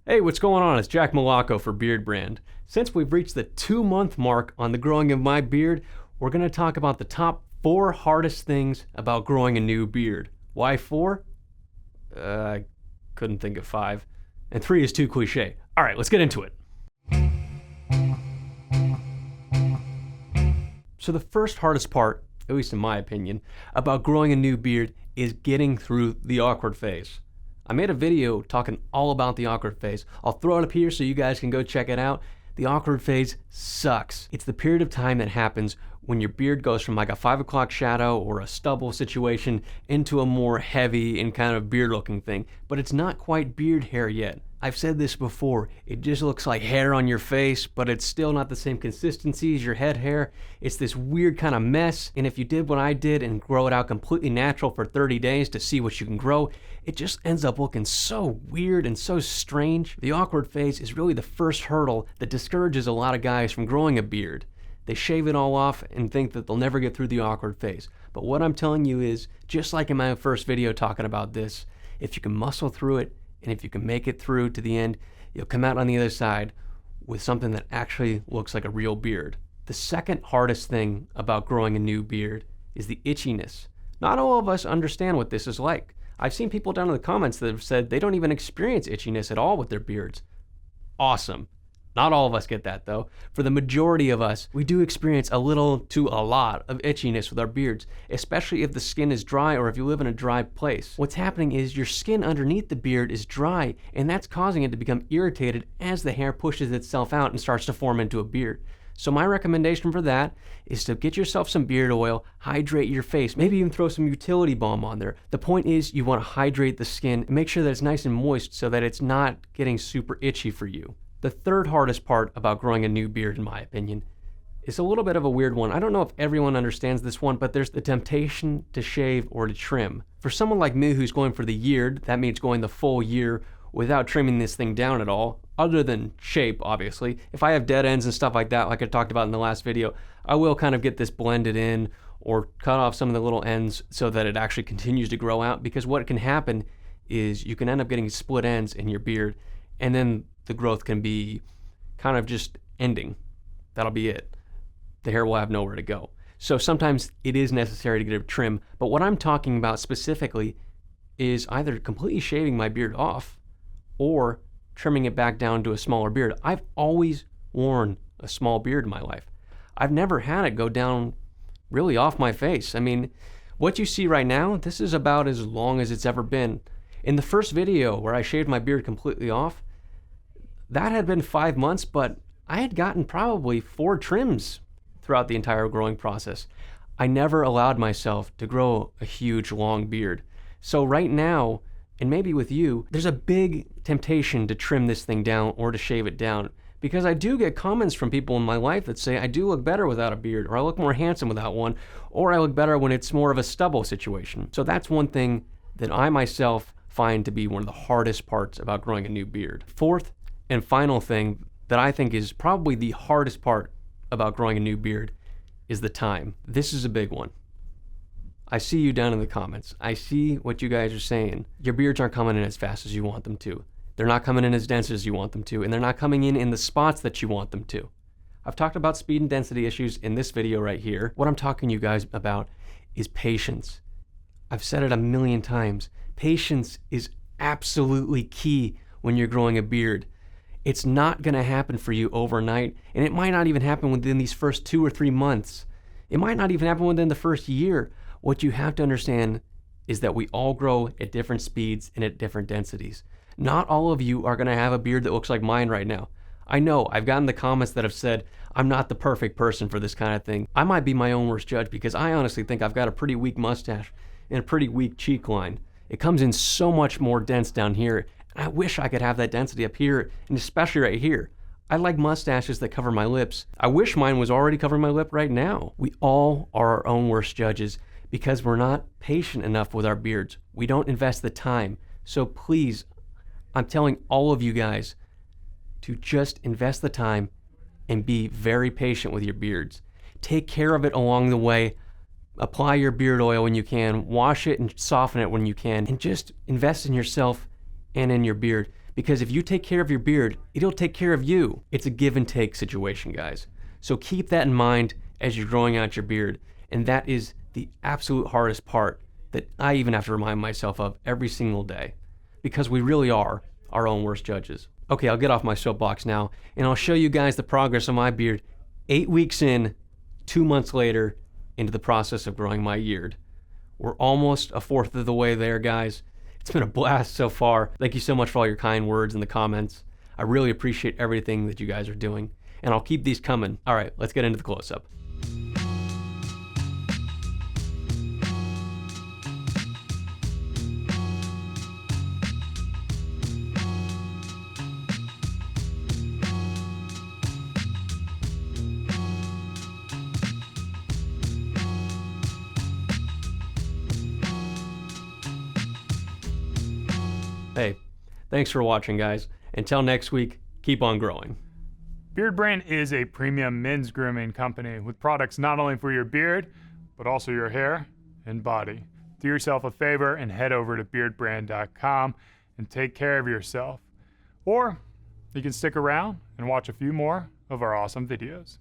Hey, what's going on? It's Jack Malacco for Beardbrand. Since we've reached the 2-month mark on the growing of my beard, we're going to talk about the top 4 hardest things about growing a new beard. Why 4? I couldn't think of 5. And 3 is too cliche. All right, let's get into it. So the first hardest part, at least in my opinion, about growing a new beard is getting through the awkward phase. I made a video talking all about the awkward phase. I'll throw it up here so you guys can go check it out. The awkward phase sucks. It's the period of time that happens when your beard goes from like a 5 o'clock shadow or a stubble situation into a more heavy and kind of beard looking thing. But it's not quite beard hair yet. I've said this before, it just looks like hair on your face, but it's still not the same consistency as your head hair. It's this weird kind of mess, and if you did what I did and grow it out completely natural for 30 days to see what you can grow, it just ends up looking so weird and so strange. The awkward phase is really the first hurdle that discourages a lot of guys from growing a beard. They shave it all off and think that they'll never get through the awkward phase. But what I'm telling you is, just like in my first video talking about this, if you can muscle through it, and if you can make it through to the end, you'll come out on the other side with something that actually looks like a real beard. The second hardest thing about growing a new beard is the itchiness. Not all of us understand what this is like. I've seen people down in the comments that have said they don't even experience itchiness at all with their beards. Awesome. Not all of us get that though. For the majority of us, we do experience a little to a lot of itchiness with our beards, especially if the skin is dry or if you live in a dry place. What's happening is your skin underneath the beard is dry, and that's causing it to become irritated as the hair pushes itself out and starts to form into a beard. So my recommendation for that is to get yourself some beard oil, hydrate your face, maybe even throw some utility balm on there. The point is you want to hydrate the skin and make sure that it's nice and moist so that it's not getting super itchy for you. The third hardest part about growing a new beard, in my opinion, is a little bit of a weird one. I don't know if everyone understands this one, but there's the temptation to shave or to trim. For someone like me who's going for the YEARD, that means going the full year without trimming this thing down at all, other than shape, obviously. If I have dead ends and stuff like that, like I talked about in the last video, I will kind of get this blended in or cut off some of the little ends so that it actually continues to grow out, because what can happen is you can end up getting split ends in your beard, and then the growth can be kind of just ending. That'll be it. The hair will have nowhere to go. So sometimes it is necessary to get a trim, but what I'm talking about specifically is either completely shaving my beard off or trimming it back down to a smaller beard. I've always worn a small beard in my life. I've never had it go down really off my face. I mean, what you see right now, this is about as long as it's ever been. In the first video where I shaved my beard completely off, that had been 5 months, but I had gotten probably 4 trims throughout the entire growing process. I never allowed myself to grow a huge long beard. So right now, and maybe with you, there's a big temptation to trim this thing down or to shave it down, because I do get comments from people in my life that say I do look better without a beard, or I look more handsome without one, or I look better when it's more of a stubble situation. So that's one thing that I myself find to be one of the hardest parts about growing a new beard. Fourth and final thing that I think is probably the hardest part about growing a new beard is the time. This is a big one. I see you down in the comments. I see what you guys are saying. Your beards aren't coming in as fast as you want them to. They're not coming in as dense as you want them to, and they're not coming in the spots that you want them to. I've talked about speed and density issues in this video right here. What I'm talking to you guys about is patience. I've said it a million times. Patience is absolutely key when you're growing a beard. It's not going to happen for you overnight, and it might not even happen within these first 2 or 3 months. It might not even happen within the first year. What you have to understand is that we all grow at different speeds and at different densities. Not all of you are going to have a beard that looks like mine right now. I know, I've gotten the comments that have said, I'm not the perfect person for this kind of thing. I might be my own worst judge, because I honestly think I've got a pretty weak mustache and a pretty weak cheek line. It comes in so much more dense down here. I wish I could have that density up here, and especially right here. I like mustaches that cover my lips. I wish mine was already covering my lip right now. We all are our own worst judges because we're not patient enough with our beards. We don't invest the time. So please, I'm telling all of you guys to just invest the time and be very patient with your beards. Take care of it along the way. Apply your beard oil when you can. Wash it and soften it when you can. And just invest in yourself and in your beard, Because if you take care of your beard, it'll take care of you. It's a give and take situation, guys. So keep that in mind as you're growing out your beard. And that is the absolute hardest part that I even have to remind myself of every single day. Because we really are our own worst judges. Okay, I'll get off my soapbox now, and I'll show you guys the progress of my beard 8 weeks in, 2 months later, into the process of growing my YEARD. We're almost a fourth of the way there, guys. It's been a blast so far. Thank you so much for all your kind words in the comments. I really appreciate everything that you guys are doing, and I'll keep these coming. All right, let's get into the close-up. Hey, thanks for watching, guys. Until next week, keep on growing. Beardbrand is a premium men's grooming company with products not only for your beard, but also your hair and body. Do yourself a favor and head over to beardbrand.com and take care of yourself. Or you can stick around and watch a few more of our awesome videos.